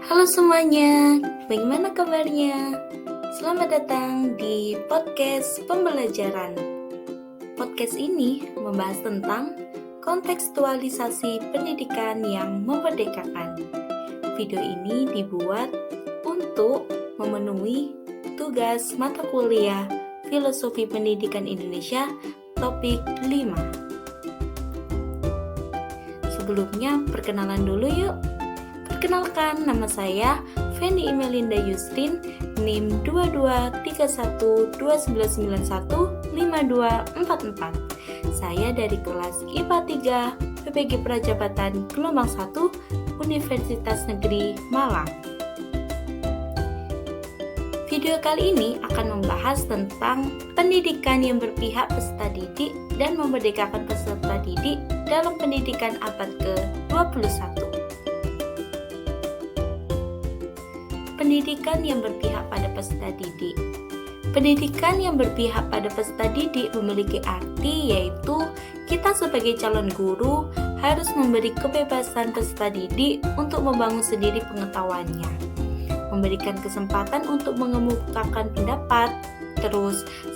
Halo semuanya, bagaimana kabarnya? Selamat datang di podcast pembelajaran. Podcast ini membahas tentang kontekstualisasi pendidikan yang memerdekakan. Video ini dibuat untuk memenuhi tugas mata kuliah Filosofi Pendidikan Indonesia topik 5. Sebelumnya, perkenalan dulu yuk. Perkenalkan, nama saya Feni Imelinda Yustin, NIM 223129915244. Saya dari kelas IPA 3 PPG Prajabatan Gelombang 1 Universitas Negeri Malang. Video kali ini akan membahas tentang pendidikan yang berpihak peserta didik dan memerdekakan peserta didik dalam pendidikan abad ke-21. Pendidikan yang berpihak pada peserta didik. Pendidikan yang berpihak pada peserta didik memiliki arti yaitu kita sebagai calon guru harus memberi kebebasan peserta didik untuk membangun sendiri pengetahuannya, memberikan kesempatan untuk mengemukakan pendapat,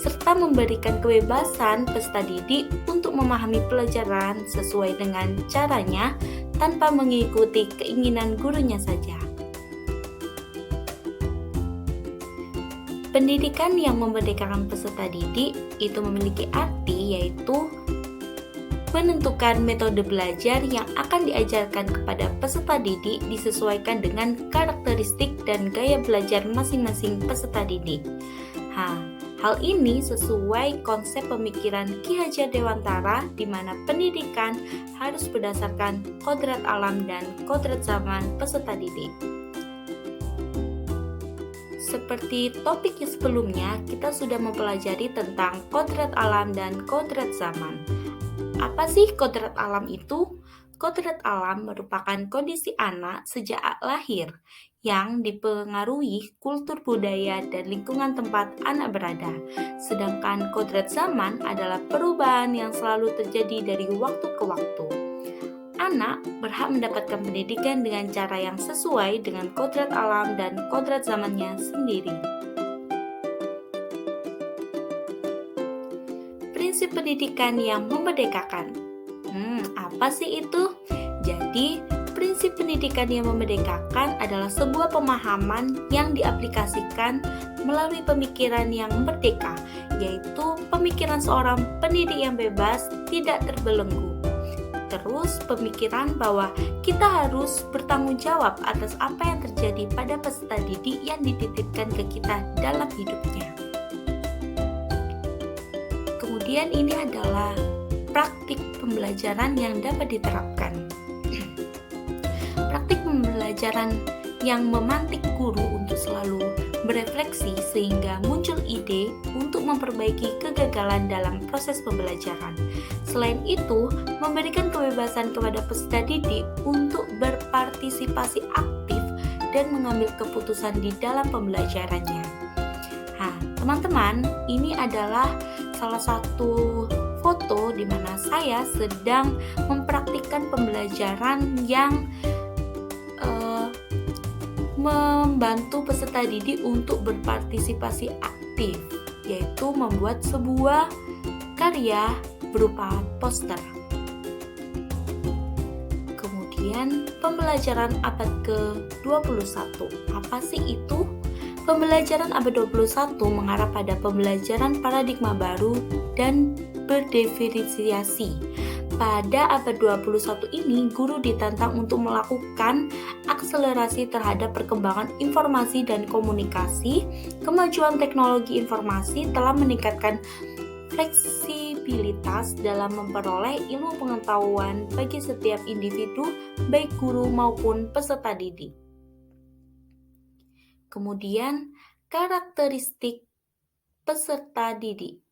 serta memberikan kebebasan peserta didik untuk memahami pelajaran sesuai dengan caranya tanpa mengikuti keinginan gurunya saja. Pendidikan yang memerdekakan peserta didik itu memiliki arti yaitu menentukan metode belajar yang akan diajarkan kepada peserta didik disesuaikan dengan karakteristik dan gaya belajar masing-masing peserta didik. Hal ini sesuai konsep pemikiran Ki Hajar Dewantara di mana pendidikan harus berdasarkan kodrat alam dan kodrat zaman peserta didik. Seperti topik yang sebelumnya, kita sudah mempelajari tentang kodrat alam dan kodrat zaman. Apa sih kodrat alam itu? Kodrat alam merupakan kondisi anak sejak lahir yang dipengaruhi kultur budaya dan lingkungan tempat anak berada. Sedangkan kodrat zaman adalah perubahan yang selalu terjadi dari waktu ke waktu. Anak berhak mendapatkan pendidikan dengan cara yang sesuai dengan kodrat alam dan kodrat zamannya sendiri. Prinsip pendidikan yang memerdekakan. Apa sih itu? Jadi, prinsip pendidikan yang memerdekakan adalah sebuah pemahaman yang diaplikasikan melalui pemikiran yang merdeka, yaitu pemikiran seorang pendidik yang bebas, tidak terbelenggu. Terus pemikiran bahwa kita harus bertanggung jawab atas apa yang terjadi pada peserta didik yang dititipkan ke kita dalam hidupnya. Kemudian ini adalah praktik pembelajaran yang dapat diterapkan. Praktik pembelajaran yang memantik guru untuk selalu berefleksi sehingga muncul ide untuk memperbaiki kegagalan dalam proses pembelajaran. Selain itu, memberikan kebebasan kepada peserta didik untuk berpartisipasi aktif dan mengambil keputusan di dalam pembelajarannya. Teman-teman, ini adalah salah satu foto di mana saya sedang mempraktikkan pembelajaran yang membantu peserta didik untuk berpartisipasi aktif, yaitu membuat sebuah karya berupa poster. Kemudian pembelajaran abad ke-21. Apa sih itu? Pembelajaran abad 21 mengarah pada pembelajaran paradigma baru dan berdiferensiasi. Pada abad 21 ini, guru ditantang untuk melakukan akselerasi terhadap perkembangan informasi dan komunikasi. Kemajuan teknologi informasi telah meningkatkan fleksibilitas dalam memperoleh ilmu pengetahuan bagi setiap individu, baik guru maupun peserta didik. Kemudian, karakteristik peserta didik.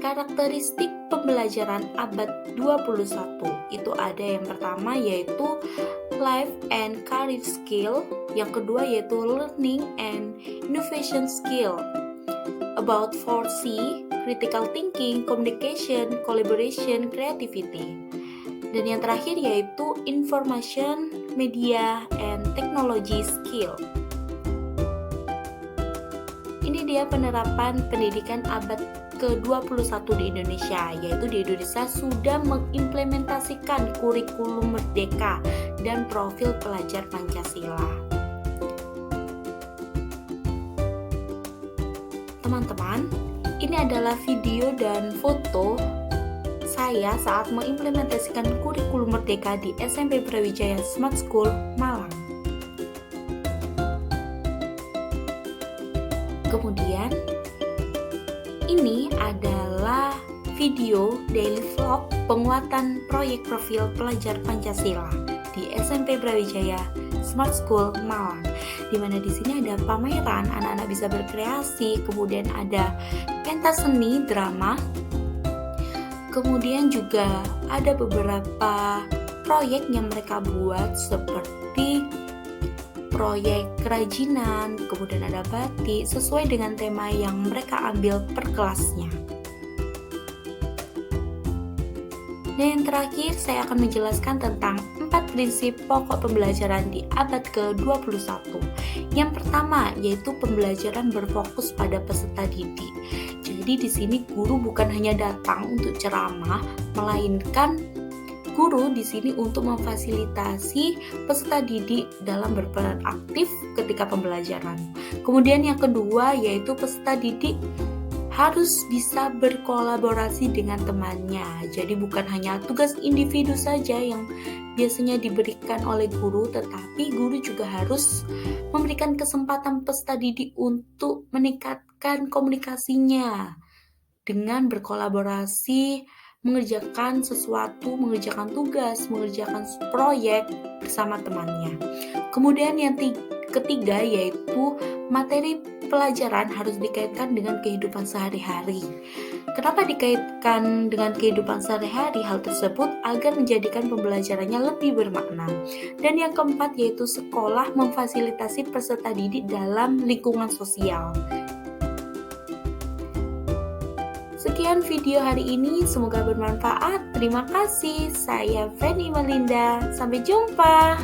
Karakteristik pembelajaran abad 21 itu ada yang pertama yaitu life and career skill, yang kedua yaitu learning and innovation skill, about 4C, critical thinking, communication, collaboration, creativity. Dan yang terakhir yaitu Information, Media, and Technology Skill. Ini dia penerapan pendidikan abad ke-21 di Indonesia, yaitu di Indonesia sudah mengimplementasikan kurikulum merdeka dan profil pelajar Pancasila. Teman-teman, ini adalah video dan foto saya saat mengimplementasikan kurikulum merdeka di SMP Brawijaya Smart School Malang. Kemudian, ini adalah video daily vlog penguatan proyek profil pelajar Pancasila di SMP Brawijaya Smart School Malang, di mana di sini ada pameran anak-anak bisa berkreasi, kemudian ada pentas seni drama, kemudian juga ada beberapa proyek yang mereka buat seperti proyek kerajinan, kemudian ada batik sesuai dengan tema yang mereka ambil per kelasnya. Dan yang terakhir, saya akan menjelaskan tentang 4 prinsip pokok pembelajaran di abad ke-21. Yang pertama, yaitu pembelajaran berfokus pada peserta didik. Jadi di sini guru bukan hanya datang untuk ceramah, melainkan guru di sini untuk memfasilitasi peserta didik dalam berperan aktif ketika pembelajaran. Kemudian yang kedua, yaitu peserta didik harus bisa berkolaborasi dengan temannya. Jadi bukan hanya tugas individu saja yang biasanya diberikan oleh guru, tetapi guru juga harus memberikan kesempatan peserta didik untuk meningkatkan komunikasinya dengan berkolaborasi, mengerjakan sesuatu, mengerjakan tugas, mengerjakan proyek bersama temannya. Kemudian yang ketiga yaitu materi pelajaran harus dikaitkan dengan kehidupan sehari-hari. Kenapa dikaitkan dengan kehidupan sehari-hari hal tersebut? Agar menjadikan pembelajarannya lebih bermakna. Dan yang keempat yaitu sekolah memfasilitasi peserta didik dalam lingkungan sosial. Sekian video hari ini, semoga bermanfaat. Terima kasih. Saya Feni Melinda. Sampai jumpa.